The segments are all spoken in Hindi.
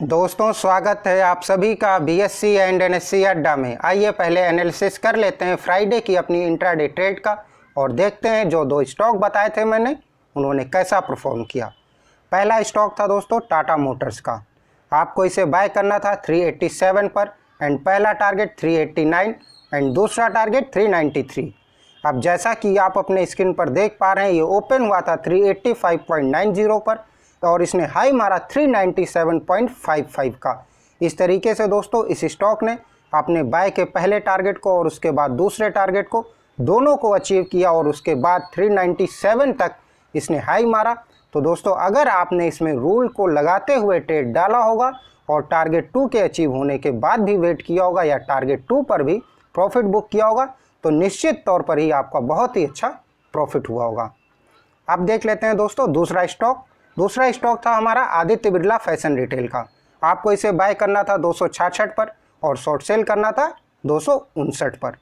दोस्तों, स्वागत है आप सभी का बीएससी एंड एनएससी अड्डा में। आइए पहले एनालिसिस कर लेते हैं फ्राइडे की अपनी इंट्राडे ट्रेड का और देखते हैं जो दो स्टॉक बताए थे मैंने उन्होंने कैसा परफॉर्म किया। पहला स्टॉक था दोस्तों टाटा मोटर्स का। आपको इसे बाय करना था 387 पर एंड पहला टारगेट 389 एंड दूसरा टारगेट 393। अब जैसा कि आप अपने स्क्रीन पर देख पा रहे हैं, ये ओपन हुआ था 385.90 पर और इसने हाई मारा 397.55 का। इस तरीके से दोस्तों इस स्टॉक ने अपने बाय के पहले टारगेट को और उसके बाद दूसरे टारगेट को दोनों को अचीव किया और उसके बाद 397 तक इसने हाई मारा। तो दोस्तों अगर आपने इसमें रूल को लगाते हुए ट्रेड डाला होगा और टारगेट 2 के अचीव होने के बाद भी वेट किया होगा या टारगेट 2 पर भी प्रॉफिट बुक किया होगा तो निश्चित तौर पर ही आपका बहुत ही अच्छा प्रॉफिट हुआ होगा। अब देख लेते हैं दोस्तों दूसरा स्टॉक था हमारा आदित्य बिरला फैशन रिटेल का। आपको इसे बाय करना था 266 पर और शॉर्ट सेल करना था 259 पर।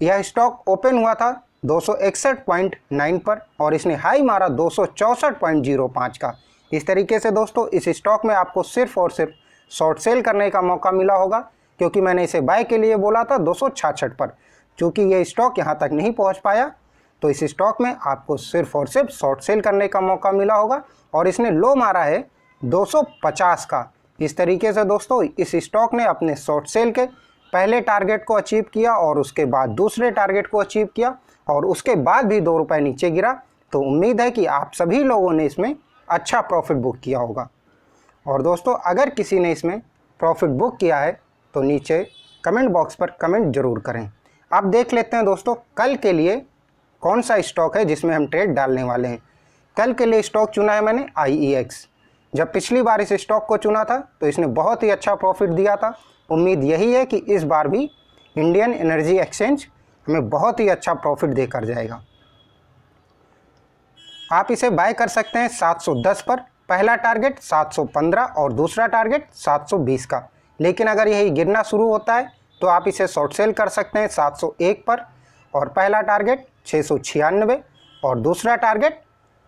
यह स्टॉक ओपन हुआ था 261.9 पर और इसने हाई मारा 264.05 का। इस तरीके से दोस्तों इस स्टॉक में आपको सिर्फ और सिर्फ शॉर्ट सेल करने का मौका मिला होगा, क्योंकि मैंने इसे बाय के लिए बोला था 266 पर। चूँकि ये स्टॉक यहाँ तक नहीं पहुँच पाया तो इस स्टॉक में आपको सिर्फ और सिर्फ शॉर्ट सेल करने का मौका मिला होगा और इसने लो मारा है 250 का। इस तरीके से दोस्तों इस स्टॉक ने अपने शॉर्ट सेल के पहले टारगेट को अचीव किया और उसके बाद दूसरे टारगेट को अचीव किया और उसके बाद भी 2 रुपये नीचे गिरा। तो उम्मीद है कि आप सभी लोगों ने इसमें अच्छा प्रॉफिट बुक किया होगा। और दोस्तों अगर किसी ने इसमें प्रॉफिट बुक किया है तो नीचे कमेंट बॉक्स पर कमेंट जरूर करें। अब देख लेते हैं दोस्तों कल के लिए कौन सा स्टॉक है जिसमें हम ट्रेड डालने वाले हैं। कल के लिए स्टॉक चुना है मैंने IEX। जब पिछली बार इस स्टॉक को चुना था तो इसने बहुत ही अच्छा प्रॉफिट दिया था। उम्मीद यही है कि इस बार भी इंडियन एनर्जी एक्सचेंज हमें बहुत ही अच्छा प्रॉफिट देकर जाएगा। आप इसे बाय कर सकते हैं 710 पर, पहला टारगेट 715 और दूसरा टारगेट 720 का। लेकिन अगर यही गिरना शुरू होता है तो आप इसे शॉर्ट सेल कर सकते हैं 701 पर और पहला टारगेट 696 और दूसरा टारगेट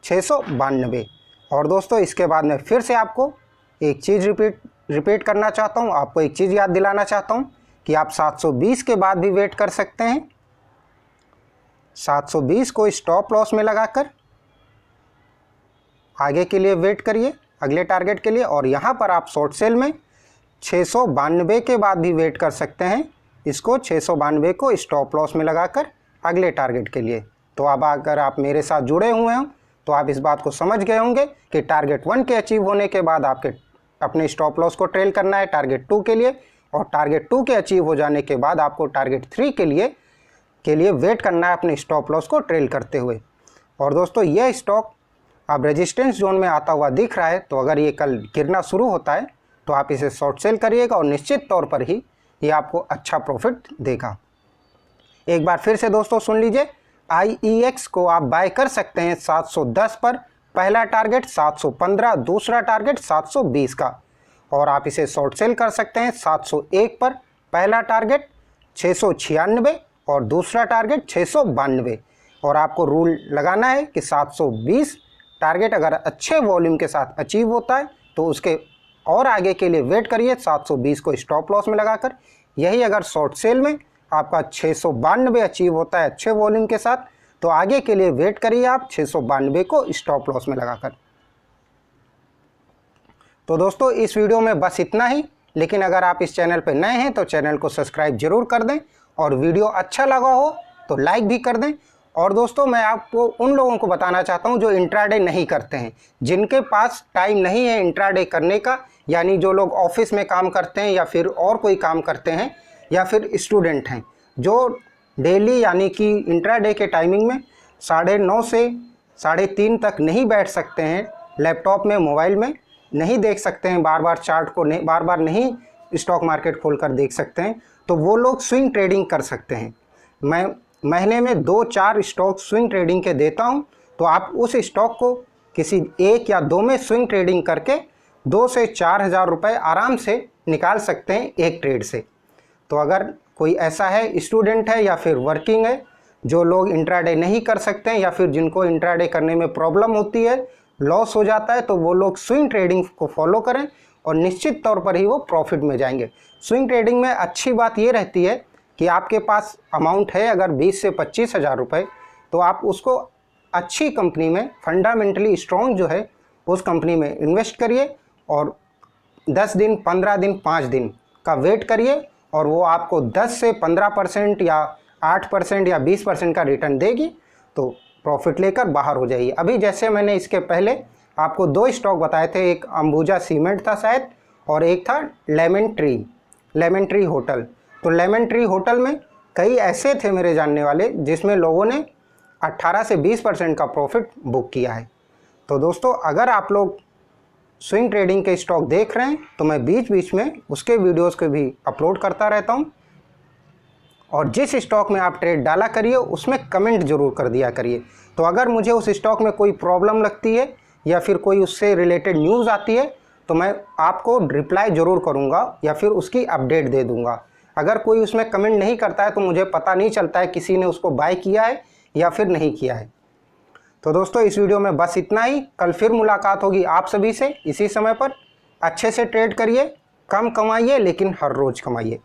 692। और दोस्तों इसके बाद मैं फिर से आपको एक चीज़ रिपीट करना चाहता हूँ, आपको एक चीज़ याद दिलाना चाहता हूँ कि आप 720 के बाद भी वेट कर सकते हैं। 720 को स्टॉप लॉस में लगाकर आगे के लिए वेट करिए अगले टारगेट के लिए और यहाँ पर आप शॉर्ट सेल में 692 के बाद भी वेट कर सकते हैं। इसको 692 को स्टॉप लॉस में लगाकर अगले टारगेट के लिए। तो अब अगर आप मेरे साथ जुड़े हुए हों तो आप इस बात को समझ गए होंगे कि टारगेट 1 के अचीव होने के बाद आपके अपने स्टॉप लॉस को ट्रेल करना है टारगेट 2 के लिए और टारगेट 2 के अचीव हो जाने के बाद आपको टारगेट 3 के लिए वेट करना है अपने स्टॉप लॉस को ट्रेल करते हुए। और दोस्तों यह स्टॉक अब रेजिस्टेंस जोन में आता हुआ दिख रहा है, तो अगर ये कल गिरना शुरू होता है तो आप इसे शॉर्ट सेल करिएगा और निश्चित तौर पर ही ये आपको अच्छा प्रॉफिट देगा। एक बार फिर से दोस्तों सुन लीजिए, IEX को आप बाय कर सकते हैं 710 पर, पहला टारगेट 715, दूसरा टारगेट 720 का और आप इसे शॉर्ट सेल कर सकते हैं 701 पर, पहला टारगेट 696 और दूसरा टारगेट 692। और आपको रूल लगाना है कि 720 टारगेट अगर अच्छे वॉल्यूम के साथ अचीव होता है तो उसके और आगे के लिए वेट करिए 720 को स्टॉप लॉस में लगाकर। यही अगर शॉर्ट सेल में आपका 692 अचीव होता है अच्छे वॉल्यूम के साथ तो आगे के लिए वेट करिए आप 692 को स्टॉप लॉस में लगाकर। तो दोस्तों इस वीडियो में बस इतना ही, लेकिन अगर आप इस चैनल पर नए हैं तो चैनल को सब्सक्राइब जरूर कर दें और वीडियो अच्छा लगा हो तो लाइक भी कर दें। और दोस्तों मैं आपको उन लोगों को बताना चाहता हूं जो इंट्राडे नहीं करते हैं, जिनके पास टाइम नहीं है इंट्राडे करने का, यानी जो लोग ऑफिस में काम करते हैं या फिर और कोई काम करते हैं या फिर स्टूडेंट हैं जो डेली यानी कि इंट्राडे के टाइमिंग में 9:30 से 3:30 तक नहीं बैठ सकते हैं, लैपटॉप में मोबाइल में नहीं देख सकते हैं, बार बार चार्ट को बार बार नहीं स्टॉक मार्केट खोलकर देख सकते हैं, तो वो लोग स्विंग ट्रेडिंग कर सकते हैं। मैं महीने में 2-4 स्टॉक स्विंग ट्रेडिंग के देता हूं, तो आप उस स्टॉक को किसी 1 या 2 में स्विंग ट्रेडिंग करके 2 से 4 हज़ार रुपये आराम से निकाल सकते हैं एक ट्रेड से। तो अगर कोई ऐसा है स्टूडेंट है या फिर वर्किंग है जो लोग इंट्राडे नहीं कर सकते हैं या फिर जिनको इंट्राडे करने में प्रॉब्लम होती है, लॉस हो जाता है, तो वो लोग स्विंग ट्रेडिंग को फॉलो करें और निश्चित तौर पर ही वो प्रॉफिट में जाएंगे। स्विंग ट्रेडिंग में अच्छी बात ये रहती है कि आपके पास अमाउंट है अगर 20 से 25 हज़ार रुपये, तो आप उसको अच्छी कंपनी में, फंडामेंटली स्ट्रॉन्ग जो है उस कंपनी में इन्वेस्ट करिए और 10 दिन, 15 दिन, 5 दिन का वेट करिए और वो आपको 10 से 15% या 8% या 20% का रिटर्न देगी, तो प्रॉफिट लेकर बाहर हो जाइए। अभी जैसे मैंने इसके पहले आपको 2 स्टॉक बताए थे, एक अंबुजा सीमेंट था शायद और एक था लेमन ट्री होटल। तो लेमन ट्री होटल में कई ऐसे थे मेरे जानने वाले जिसमें लोगों ने 18 से 20% का प्रॉफिट बुक किया है। तो दोस्तों, अगर आप लोग स्विंग ट्रेडिंग के स्टॉक देख रहे हैं तो मैं बीच बीच में उसके वीडियोस को भी अपलोड करता रहता हूं, और जिस स्टॉक में आप ट्रेड डाला करिए उसमें कमेंट जरूर कर दिया करिए। तो अगर मुझे उस स्टॉक में कोई प्रॉब्लम लगती है या फिर कोई उससे रिलेटेड न्यूज़ आती है तो मैं आपको रिप्लाई ज़रूर करूँगा या फिर उसकी अपडेट दे दूँगा। अगर कोई उसमें कमेंट नहीं करता है तो मुझे पता नहीं चलता है किसी ने उसको बाय किया है या फिर नहीं किया है। तो दोस्तों, इस वीडियो में बस इतना ही। कल फिर मुलाकात होगी आप सभी से इसी समय पर। अच्छे से ट्रेड करिए, कम कमाइए लेकिन हर रोज़ कमाइए।